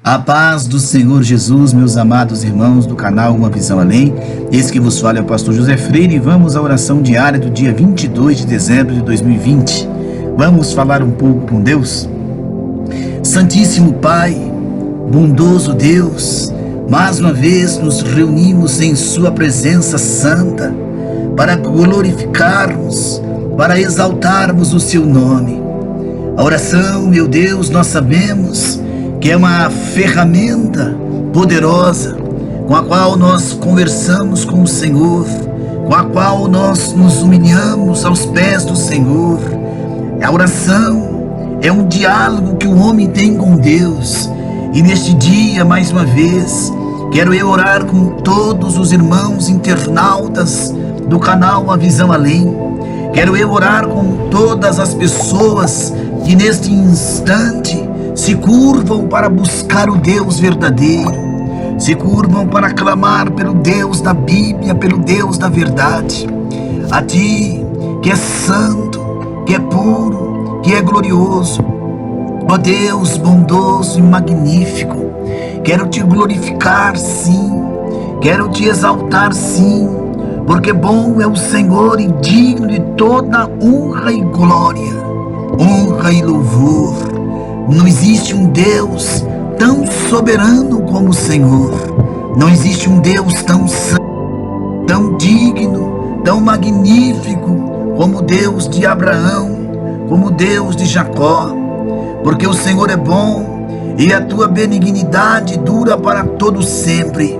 A paz do Senhor Jesus, meus amados irmãos do canal Uma Visão Além. Esse que vos fala é o pastor José Freire e vamos à oração diária do dia 22 de dezembro de 2020. Vamos falar um pouco com Deus? Santíssimo Pai, bondoso Deus, mais uma vez nos reunimos em Sua presença santa para glorificarmos, para exaltarmos o Seu nome. A oração, meu Deus, nós sabemos que é uma ferramenta poderosa com a qual nós conversamos com o Senhor, com a qual nós nos humilhamos aos pés do Senhor. A oração é um diálogo que o homem tem com Deus. E neste dia, mais uma vez, quero eu orar com todos os irmãos internautas do canal A Visão Além. Quero eu orar com todas as pessoas que neste instante se curvam para buscar o Deus verdadeiro, se curvam para clamar pelo Deus da Bíblia, pelo Deus da verdade. A Ti, que é santo, que é puro, que é glorioso, ó Deus bondoso e magnífico, quero Te glorificar sim, quero Te exaltar sim, porque bom é o Senhor e digno de toda honra e glória, honra e louvor. Não existe um Deus tão soberano como o Senhor. Não existe um Deus tão santo, tão digno, tão magnífico como o Deus de Abraão, como o Deus de Jacó. Porque o Senhor é bom e a Tua benignidade dura para todo sempre.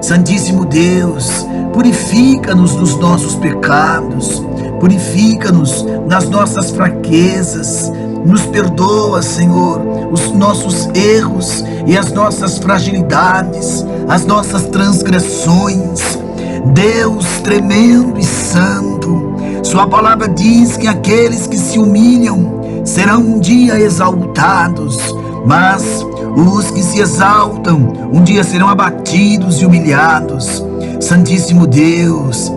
Santíssimo Deus, purifica-nos dos nossos pecados, purifica-nos nas nossas fraquezas. Nos perdoa, Senhor, os nossos erros e as nossas fragilidades, as nossas transgressões. Deus tremendo e santo, Sua palavra diz que aqueles que se humilham serão um dia exaltados, mas os que se exaltam um dia serão abatidos e humilhados. Santíssimo Deus,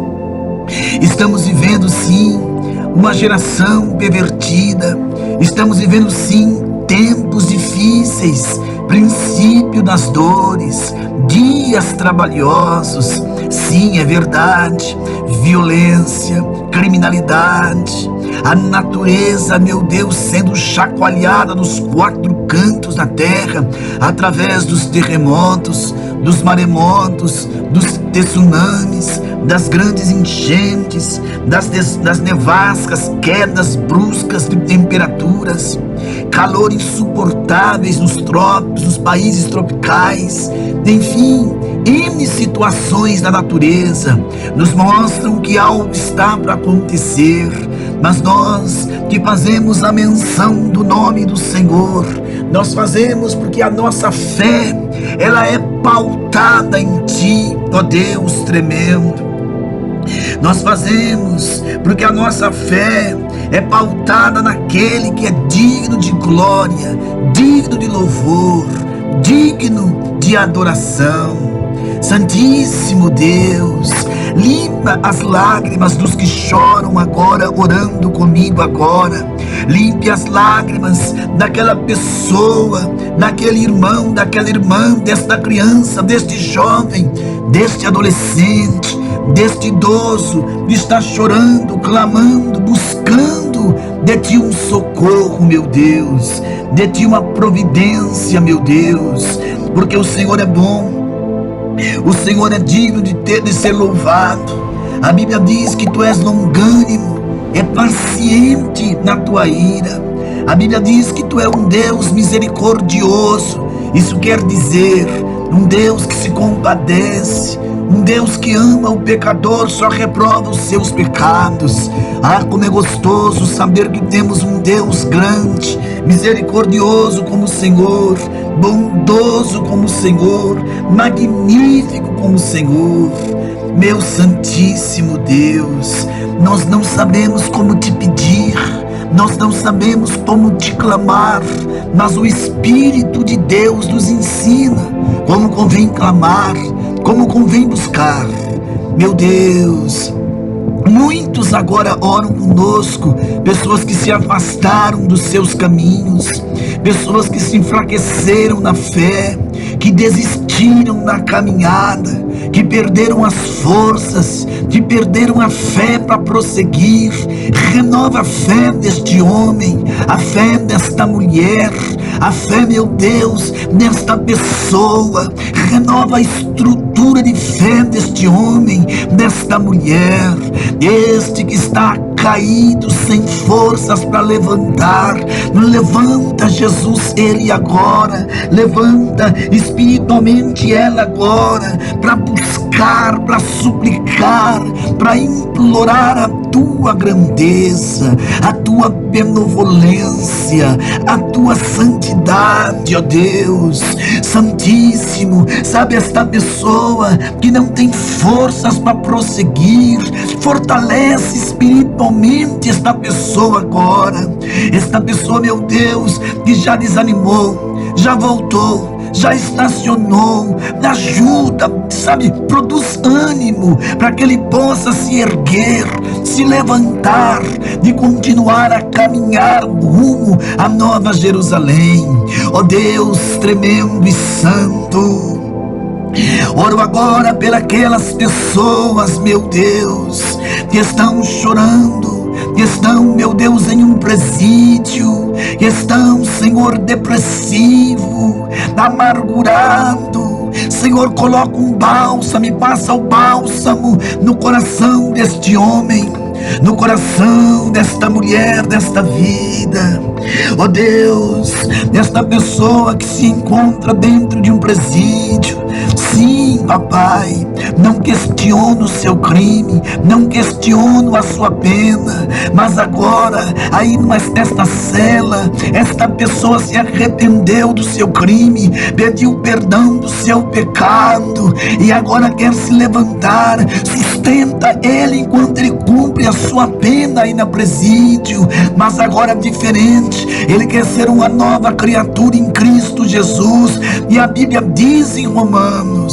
estamos vivendo sim uma geração pervertida, estamos vivendo sim tempos difíceis, princípio das dores, dias trabalhosos. Sim, é verdade, violência, criminalidade, a natureza, meu Deus, sendo chacoalhada nos quatro cantos da terra, através dos terremotos, dos maremotos, dos tsunamis, das grandes enchentes, das nevascas, quedas bruscas de temperaturas, calor insuportáveis nos países tropicais, enfim, N situações da natureza nos mostram que algo está para acontecer. Mas nós que fazemos a menção do nome do Senhor, nós fazemos porque a nossa fé, ela é pautada em Ti, ó Deus tremendo. Nós fazemos porque a nossa fé é pautada naquele que é digno de glória, digno de louvor, digno de adoração. Santíssimo Deus, limpa as lágrimas dos que choram agora, orando comigo agora. Limpe as lágrimas daquela pessoa, daquele irmão, daquela irmã, desta criança, deste jovem, deste adolescente, deste idoso que está chorando, clamando, buscando de Ti um socorro, meu Deus, de Ti uma providência, meu Deus, porque o Senhor é bom, o Senhor é digno de ser louvado. A Bíblia diz que Tu és longânimo, é paciente na Tua ira. A Bíblia diz que Tu é um Deus misericordioso. Isso quer dizer um Deus que se compadece, um Deus que ama o pecador, só reprova os seus pecados. Ah, como é gostoso saber que temos um Deus grande, misericordioso como o Senhor, bondoso como o Senhor, magnífico como o Senhor. Meu Santíssimo Deus, nós não sabemos como Te pedir, nós não sabemos como Te clamar, mas o Espírito de Deus nos ensina como convém clamar, como convém buscar. Meu Deus, Muitos agora oram conosco, pessoas que se afastaram dos seus caminhos, pessoas que se enfraqueceram na fé, que desistiram na caminhada, que perderam as forças, que perderam a fé para prosseguir. Renova a fé deste homem, a fé desta mulher, a fé, meu Deus, nesta pessoa. Renova a estrutura de fé deste homem, desta mulher, este que está caído, sem forças para levantar. Levanta, Jesus, ele agora. Levanta espiritualmente ela agora, para buscar, para suplicar, para implorar a tua grandeza, a tua benevolência, a tua santidade, ó Deus Santíssimo. Sabe, esta pessoa que não tem forças para prosseguir, fortalece espiritualmente esta pessoa agora. Esta pessoa, meu Deus, que já desanimou, já voltou, já estacionou, ajuda, sabe, produz ânimo para que ele possa se erguer, se levantar e continuar a caminhar rumo à Nova Jerusalém. Ó Deus tremendo e santo, oro agora pelas pessoas, meu Deus, que estão chorando, que estão, meu Deus, em um presídio, que estão, Senhor, depressivo, amargurado. Senhor, coloca um bálsamo, passa o bálsamo no coração deste homem, no coração desta mulher, desta vida. Ó Deus, desta pessoa que se encontra dentro de um presídio. Sim, papai, não questiono o seu crime, não questiono a sua pena, mas agora, aí nesta cela, esta pessoa se arrependeu do seu crime, pediu perdão do seu pecado, e agora quer se levantar. Sustenta ele enquanto ele cumpre a sua pena aí no presídio, mas agora é diferente. Ele quer ser uma nova criatura em Cristo Jesus, e a Bíblia diz em Romanos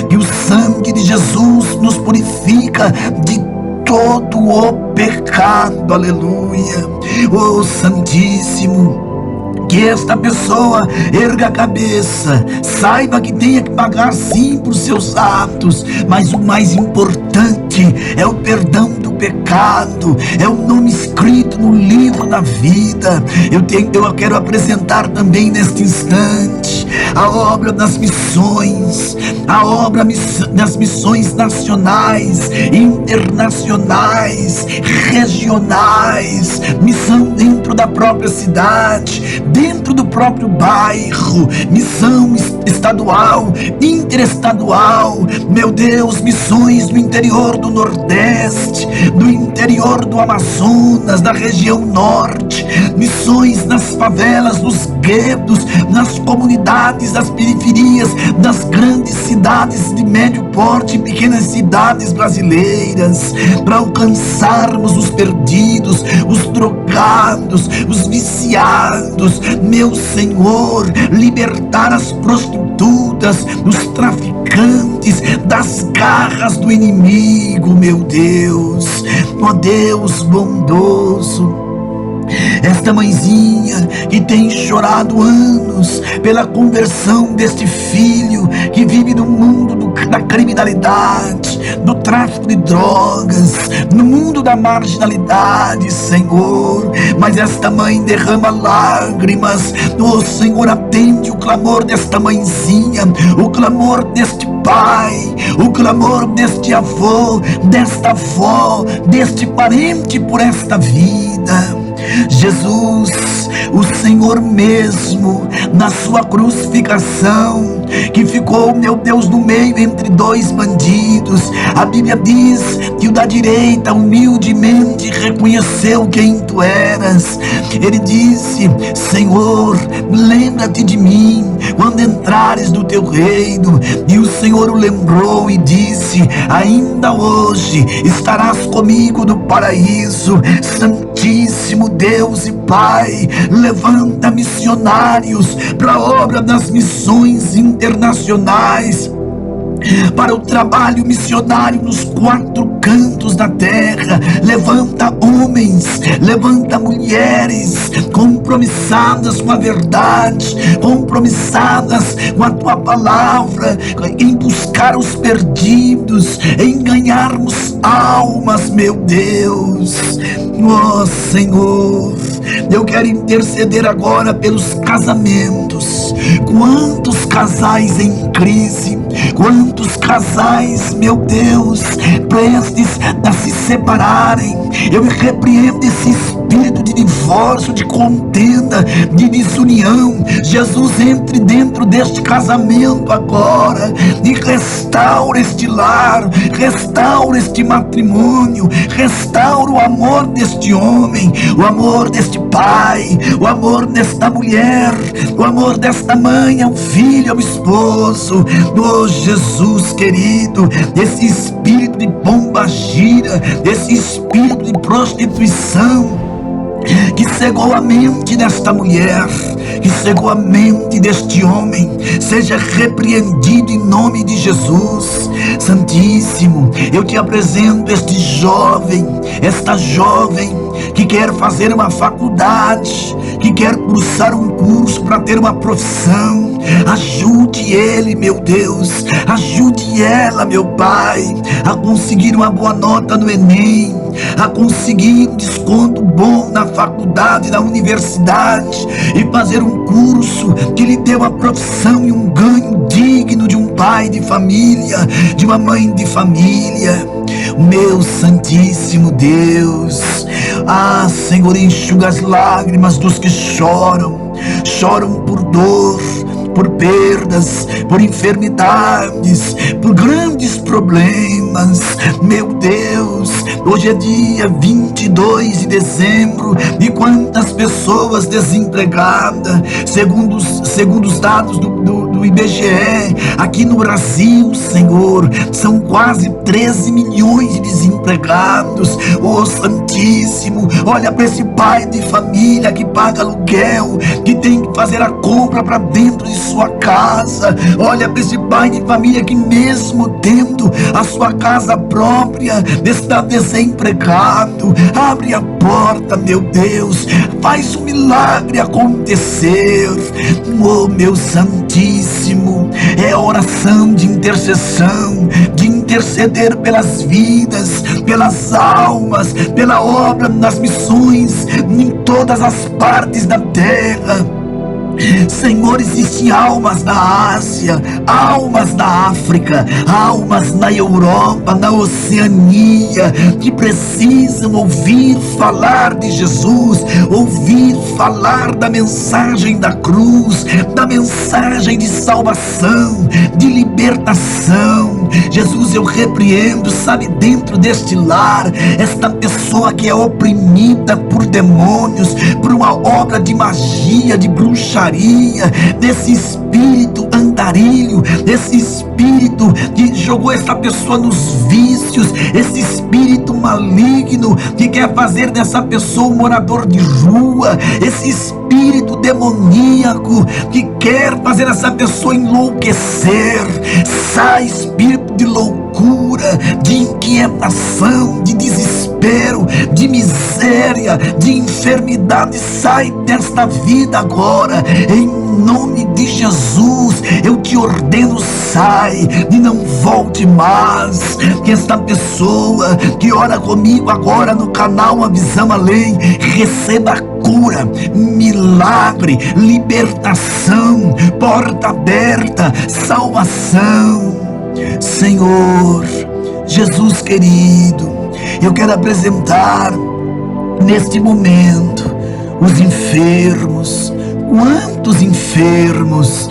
que o sangue de Jesus nos purifica de todo o pecado. Aleluia. Oh Santíssimo, que esta pessoa erga a cabeça, saiba que tenha que pagar sim por seus atos, mas o mais importante é o perdão do pecado, é o nome escrito no livro da vida. Eu quero apresentar também neste instante a obra das missões, a obra das missões nacionais, internacionais, regionais, missão dentro da própria cidade, dentro do próprio bairro, missão estadual, interestadual, meu Deus, missões no interior do Nordeste, no interior do Amazonas, da região Norte, missões nas favelas, nos guetos, nas comunidades, das periferias, das grandes cidades de médio porte e pequenas cidades brasileiras, para alcançarmos os perdidos, os drogados, os viciados, meu Senhor, libertar as prostitutas, os traficantes das garras do inimigo, meu Deus. Ó Deus bondoso, esta mãezinha que tem chorado anos pela conversão deste filho que vive no mundo da criminalidade, do tráfico de drogas, no mundo da marginalidade, Senhor, mas esta mãe derrama lágrimas. Oh Senhor, atende o clamor desta mãezinha, o clamor deste pai, o clamor deste avô, desta avó, deste parente por esta vida. Jesus, o Senhor mesmo, na sua crucificação, que ficou, meu Deus, no meio entre dois bandidos, a Bíblia diz que o da direita humildemente reconheceu quem tu eras. Ele disse: Senhor, lembra-te de mim quando entrares no teu reino. E o Senhor o lembrou e disse: ainda hoje estarás comigo no paraíso. Santíssimo Deus e Pai, levanta missionários para a obra das missões internacionais, para o trabalho missionário nos 4 cantos da terra. Levanta homens, levanta mulheres compromissadas com a verdade, compromissadas com a tua palavra, em buscar os perdidos, em ganharmos almas, meu Deus. Ó Senhor, eu quero interceder agora pelos casamentos. Quantos casais em crise, quantos casais, meu Deus, prestes a se separarem. Eu repreendo esse espírito de divórcio, de contenda, de desunião. Jesus, entre dentro deste casamento agora e restaura este lar, restaura este matrimônio, restaura o amor deste homem, o amor deste pai, o amor desta mulher, o amor desta mãe ao filho, ao esposo. Oh Jesus querido, esse espírito de pombagira, esse espírito de prostituição que cegou a mente desta mulher, que cegou a mente deste homem, seja repreendido em nome de Jesus. Santíssimo, eu te apresento este jovem, esta jovem que quer fazer uma faculdade, que quer cursar um curso para ter uma profissão. Ajude ele, meu Deus, ajude ela, meu Pai, a conseguir uma boa nota no Enem, a conseguir um desconto bom na faculdade, na universidade, e fazer um curso que lhe dê uma profissão e um ganho digno de um pai de família, de uma mãe de família. Meu Santíssimo Deus, ah Senhor, enxuga as lágrimas dos que choram, choram por dor, por perdas, por enfermidades, por grandes problemas. Meu Deus, hoje é dia 22 de dezembro, e quantas pessoas desempregadas, segundo os dados do IBGE, aqui no Brasil, Senhor, são quase 13 milhões de desempregados. Oh Santíssimo, olha para esse pai de família que paga aluguel, que tem que fazer a compra para dentro de sua casa. Olha para esse pai de família que, mesmo tendo a sua casa própria, está desempregado. Abre a porta, meu Deus, faz um milagre acontecer. Oh meu Santíssimo, é oração de intercessão, de interceder pelas vidas, pelas almas, pela obra nas missões em todas as partes da terra. Senhor, existem almas na Ásia, almas na África, almas na Europa, na Oceania, que precisam ouvir falar de Jesus, ouvir falar da mensagem da cruz, da mensagem de salvação, de libertação. Jesus, eu repreendo, sabe, dentro deste lar, esta pessoa que é oprimida por demônios, por uma obra de magia, de bruxaria, desse espírito andarilho, desse espírito que jogou essa pessoa nos vícios, esse espírito maligno que quer fazer dessa pessoa um morador de rua, esse espírito demoníaco que quer fazer essa pessoa enlouquecer. Sai, espírito de loucura, de inquietação, de desespero, de miséria, de enfermidade. Sai desta vida agora, em nome de Jesus. Eu te ordeno, sai e não volte mais. Que esta pessoa que ora comigo agora no canal Uma Visão Além receba cura, milagre, libertação, porta aberta, salvação. Senhor Jesus querido, eu quero apresentar neste momento os enfermos. Quantos enfermos,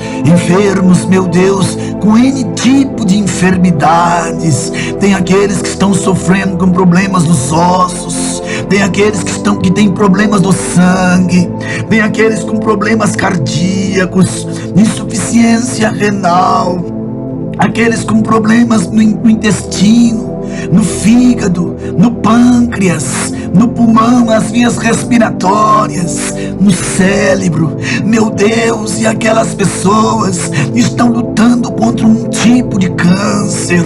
meu Deus, com N tipo de enfermidades. Tem aqueles que estão sofrendo com problemas nos ossos, tem aqueles que têm problemas do sangue, tem aqueles com problemas cardíacos, insuficiência renal, aqueles com problemas no intestino, no fígado, no pâncreas, no pulmão, as vias respiratórias, no cérebro. Meu Deus, e aquelas pessoas estão lutando contra um tipo de câncer.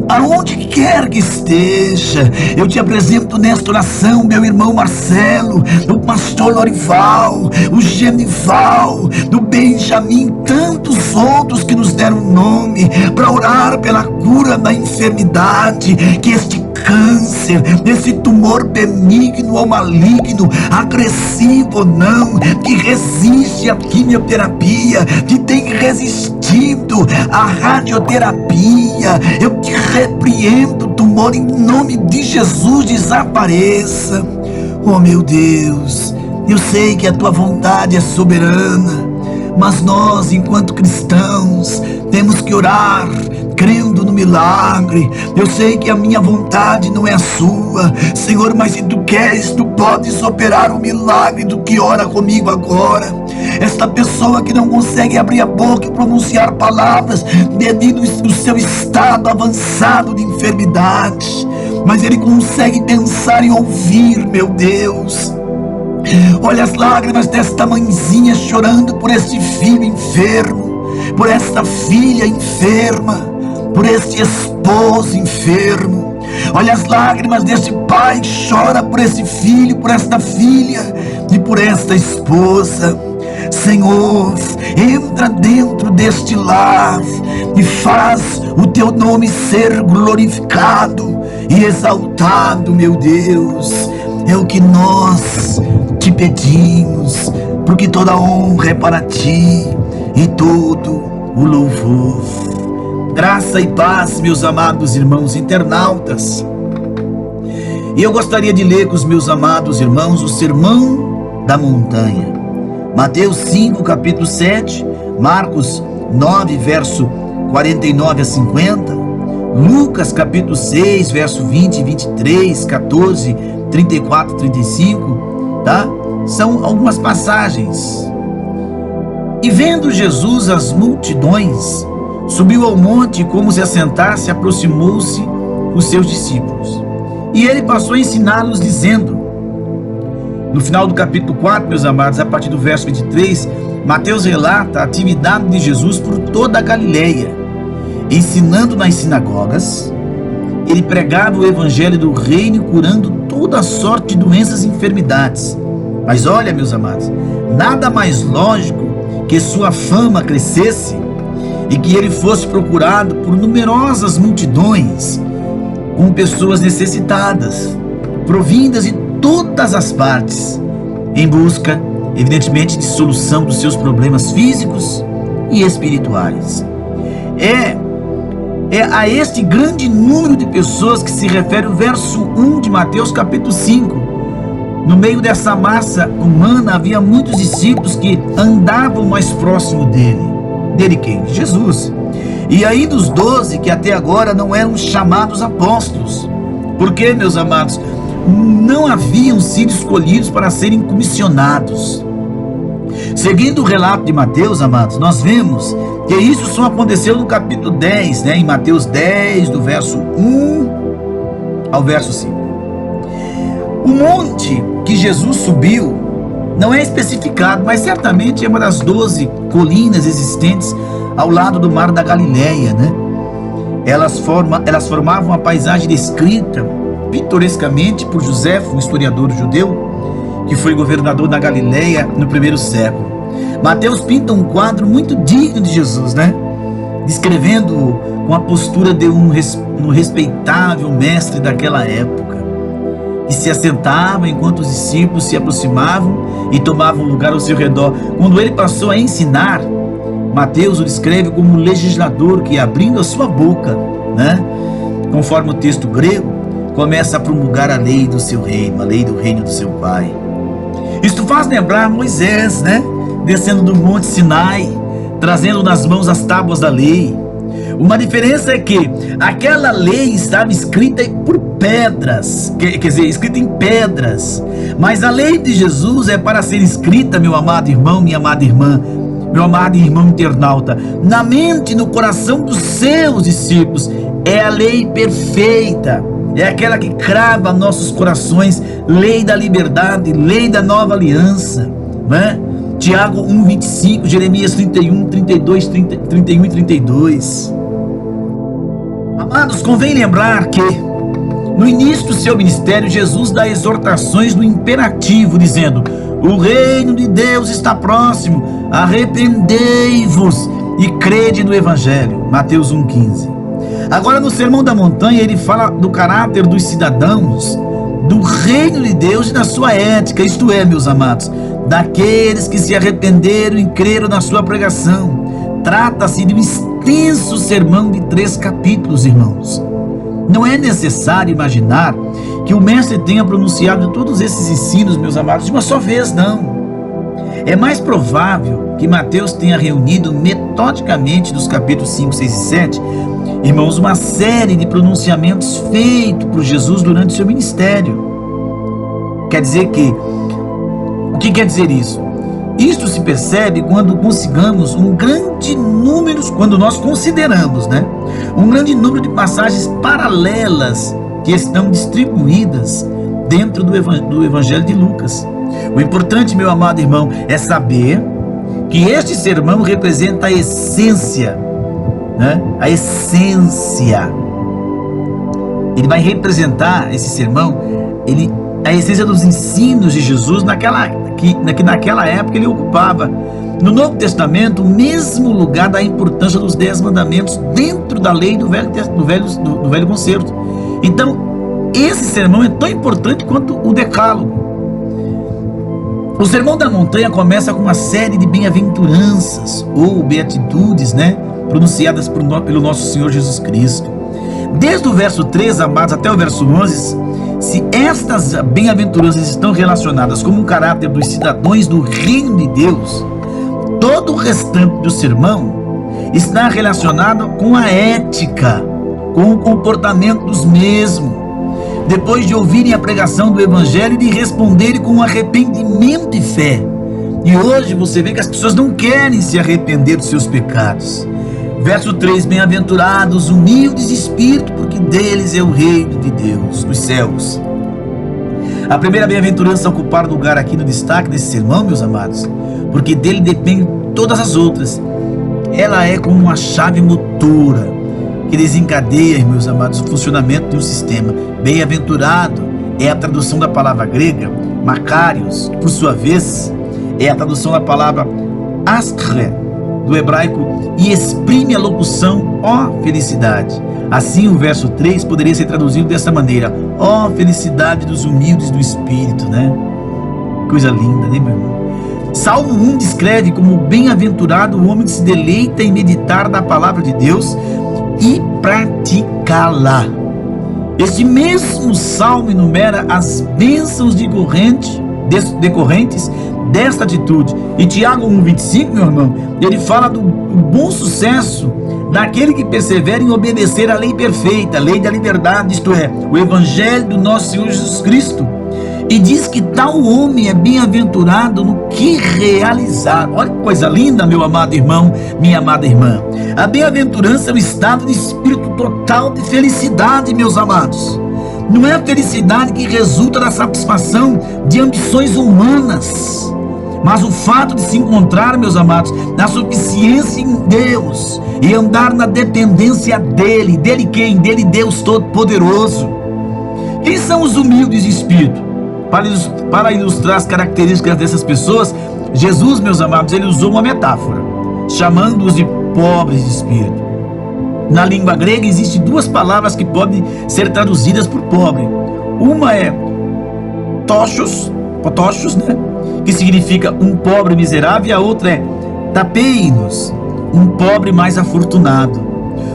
Aonde quer que esteja, eu te apresento nesta oração meu irmão Marcelo, o pastor Lorival, o Genival, do Benjamin, tantos outros que nos deram nome para orar pela cura da enfermidade, que este câncer, esse tumor benigno ou maligno, agressivo ou não, que resiste à quimioterapia, que tem resistido à radioterapia, eu te repreendo, tumor, em nome de Jesus, desapareça. Oh meu Deus, eu sei que a tua vontade é soberana, mas nós, enquanto cristãos, temos que orar crendo no milagre. Eu sei que a minha vontade não é a sua, Senhor, mas se tu queres, tu podes operar o milagre do que ora comigo agora. Esta pessoa que não consegue abrir a boca e pronunciar palavras devido ao seu estado avançado de enfermidade, mas ele consegue pensar e ouvir, meu Deus. Olha as lágrimas desta mãezinha chorando por este filho enfermo, por esta filha enferma, por este esposo enfermo. Olha as lágrimas deste pai que chora por esse filho, por esta filha e por esta esposa. Senhor, entra dentro deste lar e faz o teu nome ser glorificado e exaltado, meu Deus. É o que nós te pedimos, porque toda honra é para ti e todo o louvor. Graça e paz, meus amados irmãos internautas. E eu gostaria de ler com os meus amados irmãos o Sermão da Montanha. Mateus 5, capítulo 7, Marcos 9, verso 49 a 50, Lucas capítulo 6, verso 20 e 23, 14, 34 e 35, tá? São algumas passagens. E vendo Jesus as multidões, subiu ao monte e, como se assentasse, aproximou-se os seus discípulos. E ele passou a ensiná-los, dizendo, no final do capítulo 4, meus amados, a partir do verso 23, Mateus relata a atividade de Jesus por toda a Galileia, ensinando nas sinagogas. Ele pregava o evangelho do reino, curando toda sorte de doenças e enfermidades. Mas olha, meus amados, nada mais lógico que sua fama crescesse e que ele fosse procurado por numerosas multidões, com pessoas necessitadas, provindas de todas as partes, em busca, evidentemente, de solução dos seus problemas físicos e espirituais. É a este grande número de pessoas que se refere o verso 1 de Mateus capítulo 5. No meio dessa massa humana havia muitos discípulos que andavam mais próximo dele. Dele quem? Jesus. E ainda os 12 que até agora não eram chamados apóstolos. Porque, meus amados, não haviam sido escolhidos para serem comissionados. Seguindo o relato de Mateus, amados, nós vemos que isso só aconteceu no capítulo 10, em Mateus 10, do verso 1 ao verso 5. O monte que Jesus subiu não é especificado, mas certamente é uma das 12 colinas existentes ao lado do mar da Galileia, Elas formavam uma paisagem descrita pitorescamente por José, um historiador judeu, que foi governador da Galileia no primeiro século. Mateus pinta um quadro muito digno de Jesus, descrevendo-o com a postura de um respeitável mestre daquela época, que se assentava enquanto os discípulos se aproximavam e tomavam lugar ao seu redor. Quando ele passou a ensinar, Mateus o descreve como um legislador que, abrindo a sua boca, conforme o texto grego, começa a promulgar a lei do seu reino, a lei do reino do seu Pai. Isto faz lembrar Moisés, descendo do monte Sinai, trazendo nas mãos as tábuas da lei. Uma diferença é que aquela lei estava escrita por pedras, quer dizer, escrita em pedras, mas a lei de Jesus é para ser escrita, meu amado irmão, minha amada irmã, meu amado irmão internauta, na mente e no coração dos seus discípulos. É a lei perfeita, é aquela que crava nossos corações, lei da liberdade, lei da nova aliança, né? Tiago 1:25, Jeremias 31, 32, 31 e 32. Amados, convém lembrar que no início do seu ministério, Jesus dá exortações no imperativo, dizendo: o reino de Deus está próximo, arrependei-vos e crede no Evangelho. Mateus 1,15. Agora, no Sermão da Montanha, ele fala do caráter dos cidadãos, do reino de Deus e da sua ética, isto é, meus amados, daqueles que se arrependeram e creram na sua pregação. Trata-se de um extenso sermão de 3 capítulos, irmãos. Não é necessário imaginar que o mestre tenha pronunciado todos esses ensinos, meus amados, de uma só vez, não. É mais provável que Mateus tenha reunido metodicamente dos capítulos 5, 6 e 7, irmãos, uma série de pronunciamentos feitos por Jesus durante o seu ministério. Quer dizer que, o que quer dizer isso? Isto se percebe quando consigamos um grande número, quando nós consideramos, né, um grande número de passagens paralelas que estão distribuídas dentro do Evangelho de Lucas. O importante, meu amado irmão, é saber que este sermão representa a essência, né, a essência. Ele vai representar, esse sermão, a essência dos ensinos de Jesus que naquela época ele ocupava no Novo Testamento o mesmo lugar da importância dos 10 mandamentos dentro da lei do Velho Concerto. Então, esse sermão é tão importante quanto o Decálogo. O Sermão da Montanha começa com uma série de bem-aventuranças ou beatitudes, né, pronunciadas pelo nosso Senhor Jesus Cristo. Desde o verso 3, amados, até o verso 11, se estas bem-aventuranças estão relacionadas com o caráter dos cidadãos do reino de Deus, todo o restante do sermão está relacionado com a ética, com o comportamento dos mesmos. Depois de ouvirem a pregação do Evangelho e de responderem com arrependimento e fé. E hoje você vê que as pessoas não querem se arrepender dos seus pecados. Verso 3, bem-aventurados, humildes de espírito, porque deles é o reino de Deus, dos céus. A primeira bem-aventurança ocupar lugar aqui no destaque desse sermão, meus amados, porque dele dependem todas as outras. Ela é como uma chave motora que desencadeia, meus amados, o funcionamento de um sistema. Bem-aventurado é a tradução da palavra grega Makarios, que por sua vez é a tradução da palavra askre, do hebraico, e exprime a locução ó felicidade. Assim o verso 3 poderia ser traduzido dessa maneira: ó felicidade dos humildes do espírito, né? Coisa linda, né, meu irmão? Salmo 1 descreve como bem-aventurado o homem que se deleita em meditar na palavra de Deus e praticá-la. Este mesmo salmo enumera as bênçãos decorrentes desta atitude. E Tiago 1,25, meu irmão, ele fala do bom sucesso daquele que persevera em obedecer à lei perfeita, a lei da liberdade, isto é, o Evangelho do nosso Senhor Jesus Cristo. E diz que tal homem é bem-aventurado no que realizar. Olha que coisa linda, meu amado irmão, minha amada irmã. A bem-aventurança é um estado de espírito total de felicidade, meus amados. Não é a felicidade que resulta da satisfação de ambições humanas, mas o fato de se encontrar, meus amados, na suficiência em Deus e andar na dependência dele. Dele quem? Dele, Deus Todo-Poderoso. Quem são os humildes de espírito? Para ilustrar as características dessas pessoas, Jesus, meus amados, ele usou uma metáfora, chamando-os de pobres de espírito. Na língua grega existem duas palavras que podem ser traduzidas por pobre. Uma é potochos, né, que significa um pobre miserável, e a outra é tapeinos, um pobre mais afortunado.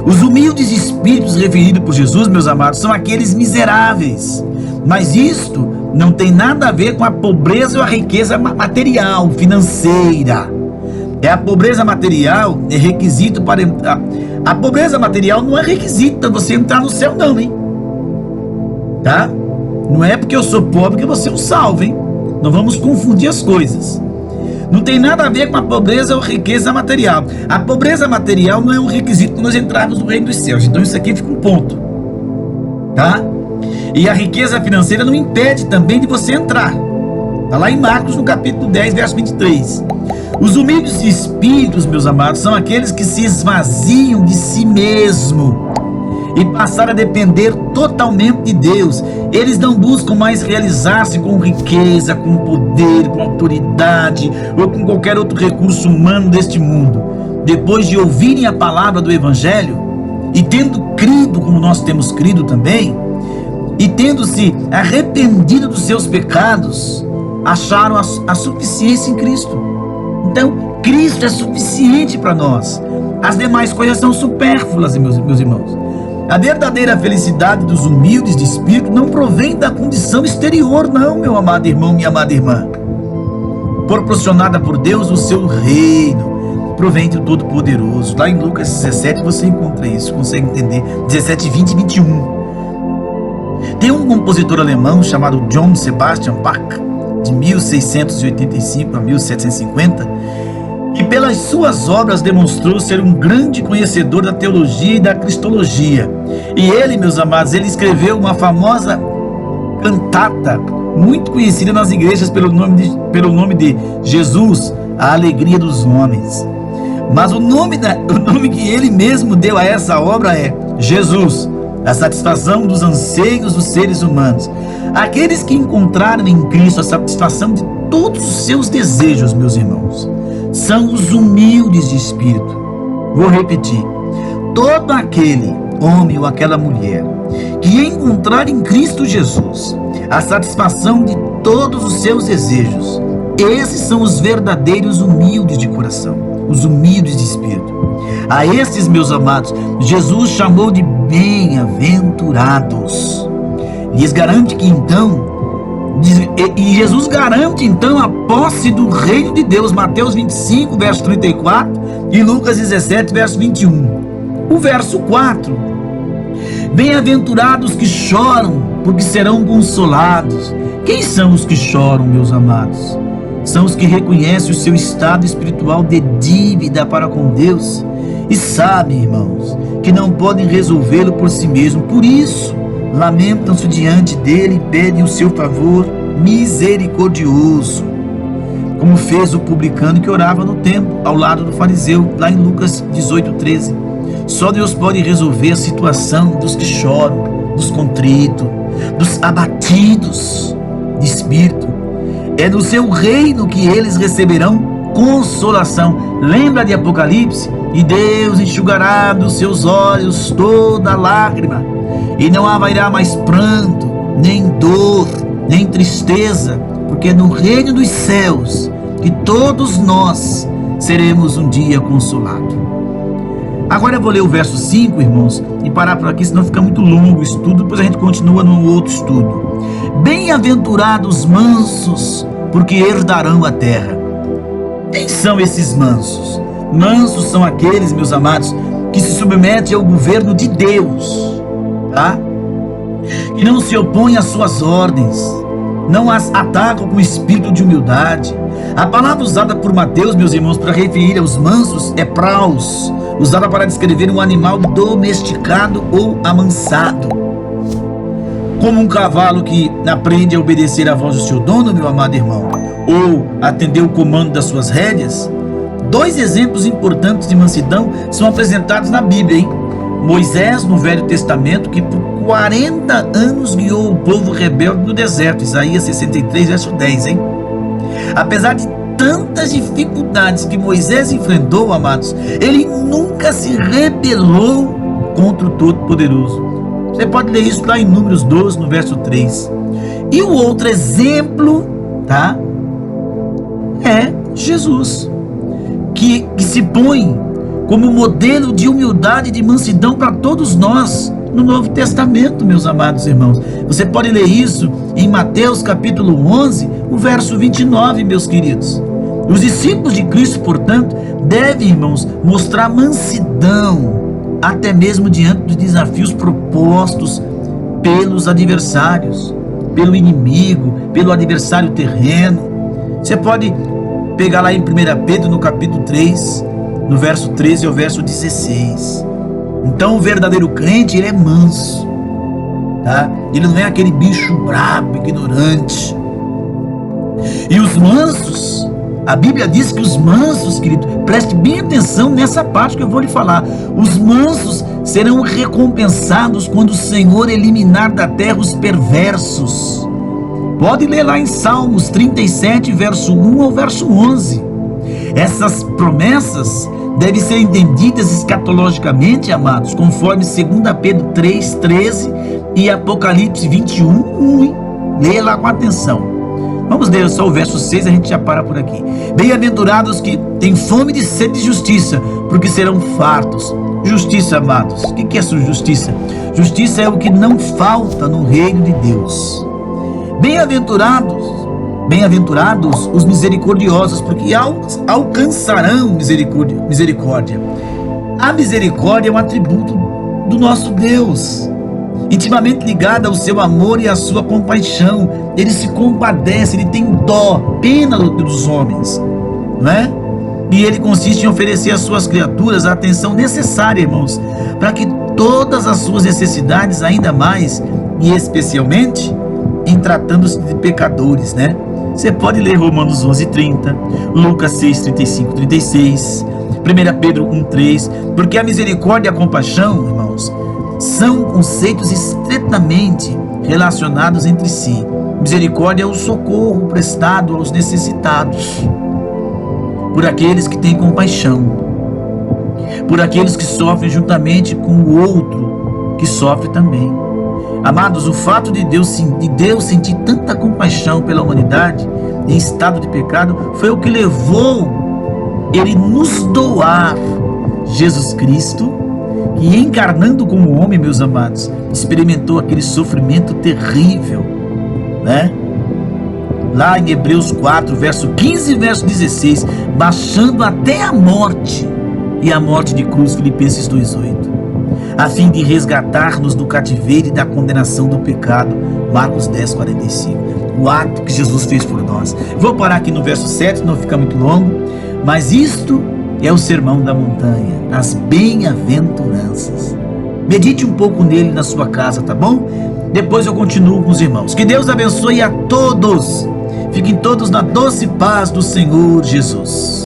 Os humildes espíritos referidos por Jesus, meus amados, são aqueles miseráveis. Mas isto não tem nada a ver com a pobreza ou a riqueza material, financeira. A pobreza material é requisito para entrar. A pobreza material não é requisito para você entrar no céu, não, hein? Tá? Não é porque eu sou pobre que você é um salvo, hein? Não vamos confundir as coisas. Não tem nada a ver com a pobreza ou riqueza material. A pobreza material não é um requisito para nós entrarmos no reino dos céus. Então isso aqui fica um ponto, tá? E a riqueza financeira não impede também de você entrar. Está lá em Marcos, no capítulo 10, verso 23. Os humildes de espíritos, meus amados, são aqueles que se esvaziam de si mesmo e passaram a depender totalmente de Deus. Eles não buscam mais realizar-se com riqueza, com poder, com autoridade ou com qualquer outro recurso humano deste mundo. Depois de ouvirem a palavra do Evangelho e tendo crido como nós temos crido também, e tendo se arrependido dos seus pecados, acharam a suficiência em Cristo. Então, Cristo é suficiente para nós. As demais coisas são supérfluas, meus irmãos. A verdadeira felicidade dos humildes de espírito não provém da condição exterior, não, meu amado irmão, minha amada irmã. Proporcionada por Deus, o seu reino provém do Todo-Poderoso. Lá em Lucas 17 você encontra isso, consegue entender. 17, 20 e 21. Tem um compositor alemão chamado Johann Sebastian Bach, de 1685 a 1750, que pelas suas obras demonstrou ser um grande conhecedor da teologia e da cristologia. E ele, meus amados, ele escreveu uma famosa cantata, muito conhecida nas igrejas pelo nome de Jesus, a alegria dos homens. Mas o nome que ele mesmo deu a essa obra é Jesus, a satisfação dos anseios dos seres humanos. Aqueles que encontraram em Cristo a satisfação de todos os seus desejos, meus irmãos, são os humildes de espírito. Vou repetir: todo aquele homem ou aquela mulher que encontrar em Cristo Jesus a satisfação de todos os seus desejos, esses são os verdadeiros humildes de coração, os humildes de espírito. A esses, meus amados, Jesus chamou de bem-aventurados. Jesus garante então a posse do reino de Deus. Mateus 25, verso 34 e Lucas 17, verso 21. O verso 4: bem-aventurados que choram, porque serão consolados. Quem são os que choram, meus amados? São os que reconhecem o seu estado espiritual de dívida para com Deus e sabem, irmãos, que não podem resolvê-lo por si mesmos. Por isso lamentam-se diante dele e pedem o seu favor misericordioso, como fez o publicano que orava no templo ao lado do fariseu, lá em Lucas 18, 13. Só Deus pode resolver a situação dos que choram, dos contritos, dos abatidos de espírito. É do seu reino que eles receberão consolação. Lembra de Apocalipse? E Deus enxugará dos seus olhos toda lágrima, e não haverá mais pranto, nem dor, nem tristeza, porque no reino dos céus que todos nós seremos um dia consolados. Agora eu vou ler o verso 5, irmãos, e parar por aqui, senão fica muito longo o estudo, depois a gente continua no outro estudo. Bem-aventurados mansos, porque herdarão a terra. Quem são esses mansos? Mansos são aqueles, meus amados, que se submetem ao governo de Deus, tá? Que não se opõem às suas ordens, não as atacam com espírito de humildade. A palavra usada por Mateus, meus irmãos, para referir aos mansos é praus, usada para descrever um animal domesticado ou amansado. Como um cavalo que aprende a obedecer à voz do seu dono, meu amado irmão, ou atender o comando das suas rédeas. Dois exemplos importantes de mansidão são apresentados na Bíblia, hein? Moisés, no Velho Testamento, que por 40 anos guiou o povo rebelde no deserto, Isaías 63, verso 10, hein? Apesar de tantas dificuldades que Moisés enfrentou, amados, ele nunca se rebelou contra o Todo-Poderoso. Você pode ler isso lá em Números 12, no verso 3. E o outro exemplo, tá? É Jesus, que se põe como modelo de humildade e de mansidão para todos nós no Novo Testamento, meus amados irmãos. Você pode ler isso em Mateus capítulo 11, o verso 29, meus queridos. Os discípulos de Cristo, portanto, devem, irmãos, mostrar mansidão, até mesmo diante dos desafios propostos pelos adversários, pelo inimigo, pelo adversário terreno. Você pode pegar lá em 1 Pedro, no capítulo 3, no verso 13 ao verso 16. Então o verdadeiro crente, ele é manso. tá? Ele não é aquele bicho brabo, ignorante. E os mansos, a Bíblia diz que os mansos, querido, preste bem atenção nessa parte que eu vou lhe falar. Os mansos serão recompensados quando o Senhor eliminar da terra os perversos. Pode ler lá em Salmos 37, verso 1 ao verso 11. Essas promessas devem ser entendidas escatologicamente, amados, conforme 2 Pedro 3,13 e Apocalipse 21, 1. Leia lá com atenção. Vamos ler só o verso 6, a gente já para por aqui. Bem-aventurados que têm fome de sede de justiça, porque serão fartos. Justiça, amados, o que é justiça? Justiça é o que não falta no reino de Deus. Bem-aventurados os misericordiosos, porque alcançarão misericórdia. A misericórdia é um atributo do nosso Deus, intimamente ligada ao seu amor e à sua compaixão. Ele se compadece, ele tem dó, pena dos homens, não é? E ele consiste em oferecer às suas criaturas a atenção necessária, irmãos, para que todas as suas necessidades, ainda mais e especialmente em tratando-se de pecadores, né? Você pode ler Romanos 11:30, Lucas 6:35, 36, 1 Pedro 1:3, porque a misericórdia e a compaixão, irmãos, são conceitos estreitamente relacionados entre si. Misericórdia é o socorro prestado aos necessitados, por aqueles que têm compaixão, por aqueles que sofrem juntamente com o outro que sofre também. Amados, o fato de Deus sentir tanta compaixão pela humanidade em estado de pecado foi o que levou Ele nos doar Jesus Cristo, que encarnando como homem, meus amados, experimentou aquele sofrimento terrível, né? Lá em Hebreus 4, verso 15 e verso 16, baixando até a morte, e a morte de cruz, Filipenses 2:8, a fim de resgatar-nos do cativeiro e da condenação do pecado, Marcos 10:45, o ato que Jesus fez por nós. Vou parar aqui no verso 7, não fica muito longo, mas isto é o sermão da montanha, as bem-aventuranças. Medite um pouco nele na sua casa, tá bom? Depois eu continuo com os irmãos. Que Deus abençoe a todos. Fiquem todos na doce paz do Senhor Jesus.